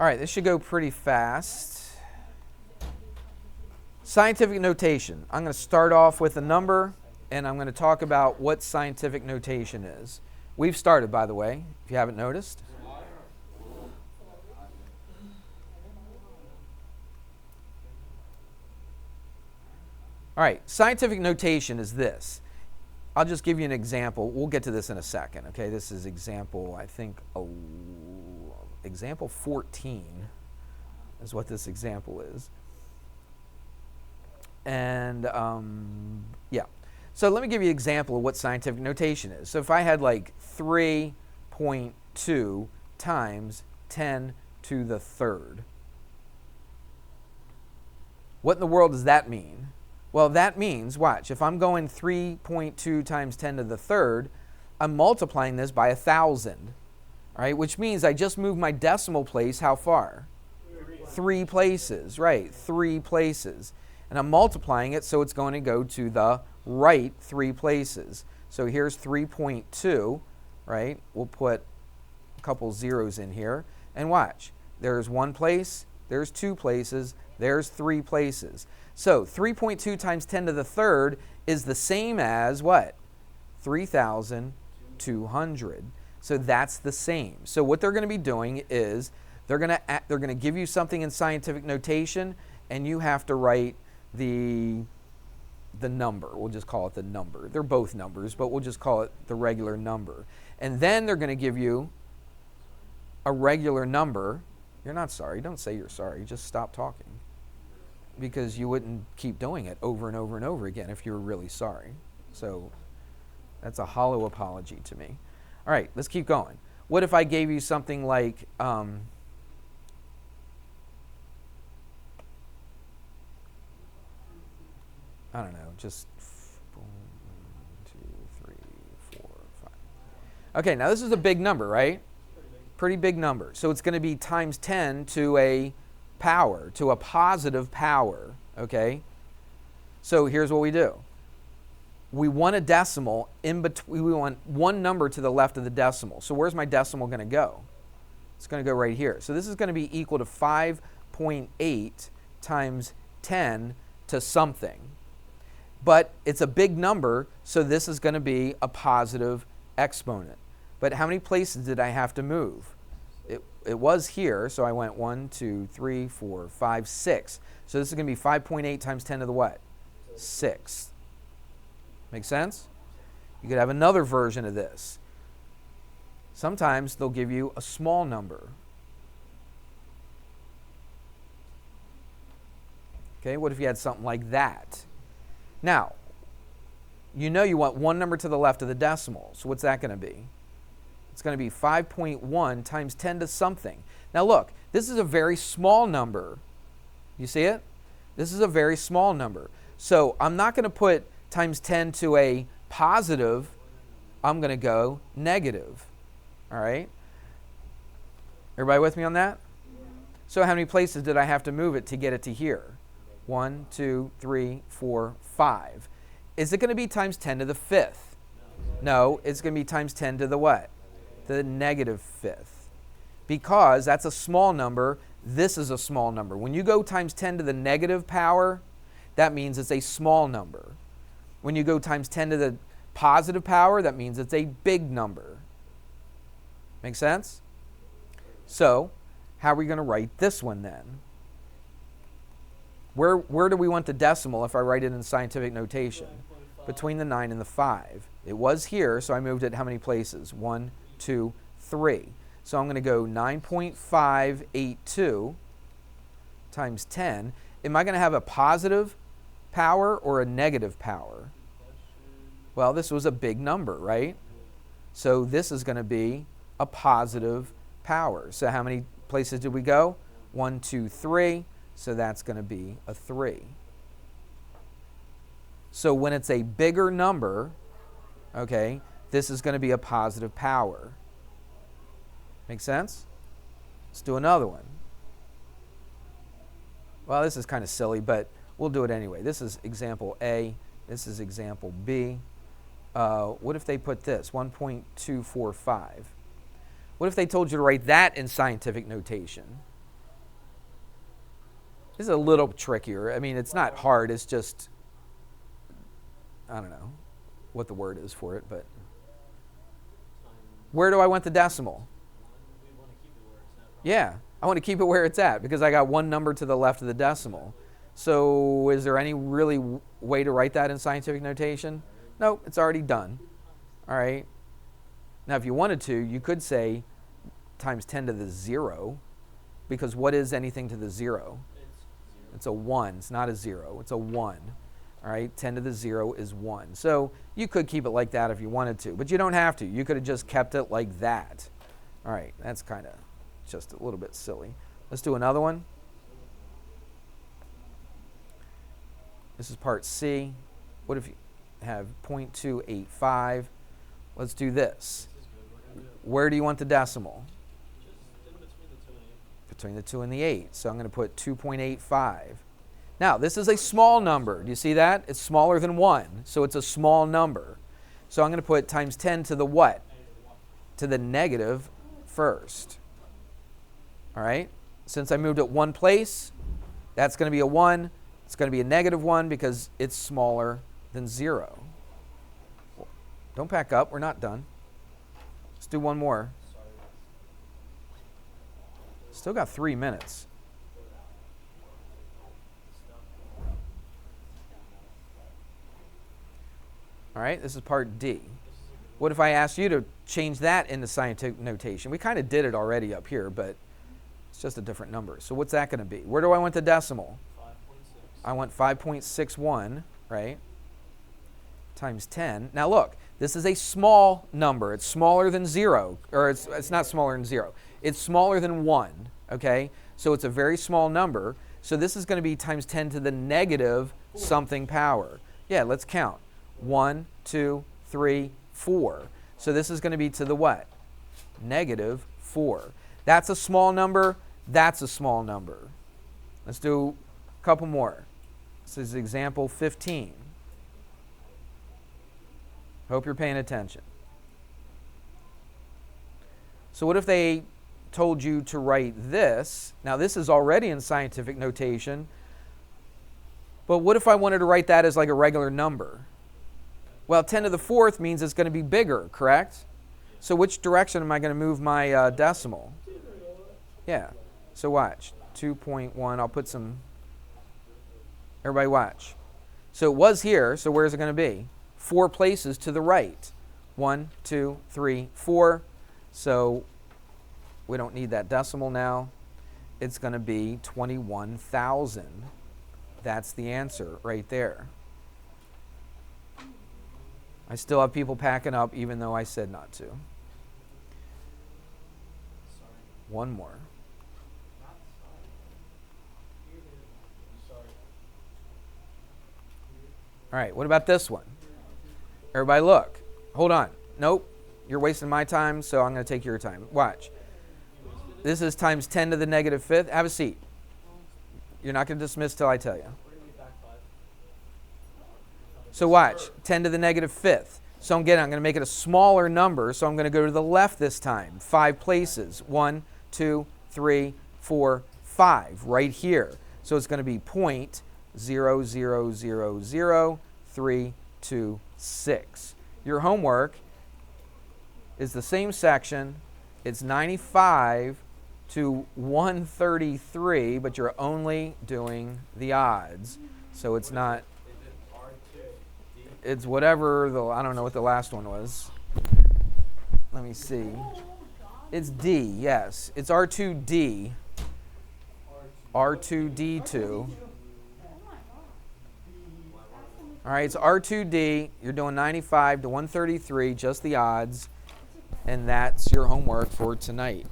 All right, this should go pretty fast. Scientific notation. I'm going to start off with a number, and I'm going to talk about what scientific notation is. We've started, by the way, if you haven't noticed. All right, scientific notation is this. I'll just give you an example. We'll get to this in a second, okay? This is example, I think, example 14 is what this example is. And, yeah. So let me give you an example of what scientific notation is. So if I had like 3.2 times 10 to the third, what in the world does that mean? Well, that means, watch, if I'm going 3.2 times 10 to the third, I'm multiplying this by 1,000, all right, which means I just moved my decimal place how far? 3 places, right, 3 places. And I'm multiplying it, so it's going to go to the right 3 places. So here's 3.2, right? We'll put a couple zeros in here. And watch, there's 1 place, there's 2 places, there's 3 places. So 3.2 times 10 to the third is the same as what? 3,200. So that's the same. So what they're going to be doing is they're going to give you something in scientific notation, and you have to write the number. We'll just call it the number. They're both numbers, but we'll just call it the regular number. And then they're going to give you a regular number. You're not sorry. Don't say you're sorry. Just stop talking. Because you wouldn't keep doing it over and over and over again if you were really sorry. So that's a hollow apology to me. All right, let's keep going. What if I gave you something like, I don't know, just 1, 2, 3, 4, 5. Okay, now this is a big number, right? Pretty big number. So it's going to be times 10 to a power, to a positive power, okay? So here's what we do. We want a decimal in between, we want one number to the left of the decimal. So where's my decimal going to go? It's going to go right here. So this is going to be equal to 5.8 times 10 to something. But it's a big number, so this is going to be a positive exponent. But how many places did I have to move? It was here, so I went 1, 2, 3, 4, 5, 6. So this is going to be 5.8 times 10 to the what? 6. Make sense? You could have another version of this. Sometimes they'll give you a small number. Okay, what if you had something like that? Now, you know you want one number to the left of the decimal. So what's that going to be? It's going to be 5.1 times 10 to something. Now look, this is a very small number. You see it? This is a very small number. So I'm not going to put times 10 to a positive. I'm going to go negative. All right? Everybody with me on that? So how many places did I have to move it to get it to here? 1, 2, 3, 4, 5. Is it going to be times 10 to the fifth? No, it's going to be times 10 to the what? The negative fifth. Because that's a small number, this is a small number. When you go times 10 to the negative power, that means it's a small number. When you go times 10 to the positive power, that means it's a big number. Make sense? So, how are we going to write this one then? Where do we want the decimal if I write it in scientific notation? Between the 9 and the 5. It was here, so I moved it how many places? 1, 2, 3. So I'm going to go 9.582 times 10. Am I going to have a positive power or a negative power? Well, this was a big number, right? So this is going to be a positive power. So how many places did we go? 1, 2, 3. So that's going to be a 3. So when it's a bigger number, okay, this is going to be a positive power. Make sense? Let's do another one. Well, this is kind of silly, but we'll do it anyway. This is example A. This is example B. What if they put this, 1.245? What if they told you to write that in scientific notation? This is a little trickier. I mean, it's not hard. It's just, I don't know what the word is for it, but where do I want the decimal? Yeah, I want to keep it where it's at because I got one number to the left of the decimal. So is there any really way to write that in scientific notation? No, it's already done. All right. Now, if you wanted to, you could say times 10 to the 0, because what is anything to the 0? It's a 1. It's not a 0. It's a 1. All right. 10 to the 0 is 1. So you could keep it like that if you wanted to, but you don't have to. You could have just kept it like that. All right. That's kind of just a little bit silly. Let's do another one. This is part C. What if you have 0.285? Let's do this. Where do you want the decimal? Between the 2 and the 8. So I'm going to put 2.85. Now, this is a small number. Do you see that? It's smaller than 1. So it's a small number. So I'm going to put times 10 to the what? To the negative first. All right? Since I moved it one place, that's going to be a 1. It's going to be a negative 1 because it's smaller than 0. Don't pack up. We're not done. Let's do one more. Still got 3 minutes. All right, this is part D. What if I asked you to change that into scientific notation? We kind of did it already up here, but it's just a different number. So what's that going to be? Where do I want the decimal? 5.6. I want 5.61, right? Times 10. Now look, this is a small number. It's smaller than 0. Or it's not smaller than 0. It's smaller than 1, okay? So it's a very small number. So this is going to be times 10 to the negative something power. Yeah, let's count. 1, 2, 3, 4. So this is going to be to the what? Negative 4. That's a small number. That's a small number. Let's do a couple more. This is example 15. Hope you're paying attention. So what if they told you to write this? Now this is already in scientific notation, but what if I wanted to write that as like a regular number? Well, 10 to the 4th means it's going to be bigger, correct? So which direction am I going to move my decimal? Yeah, so watch. 2.1, I'll put some, everybody watch. So it was here, so where's it going to be? 4 places to the right. 1, 2, 3, 4. So we don't need that decimal now. It's going to be 21,000. That's the answer right there. I still have people packing up even though I said not to. One more. All right, what about this one? Everybody look. Hold on. Nope. You're wasting my time, so I'm going to take your time. Watch. This is times 10 to the negative 5th. Have a seat. You're not going to dismiss till I tell you. So watch. 10 to the negative 5th. So I'm going to make it a smaller number, so I'm going to go to the left this time. 5 places. 1, 2, 3, 4, 5. Right here. So it's going to be 0.0000326. Your homework is the same section. It's 95 to 133, but you're only doing the odds. So it's not, it's whatever, I don't know what the last one was. Let me see. It's D, yes. It's R2D. R2D2. All right, it's R2D. You're doing 95 to 133, just the odds. And that's your homework for tonight.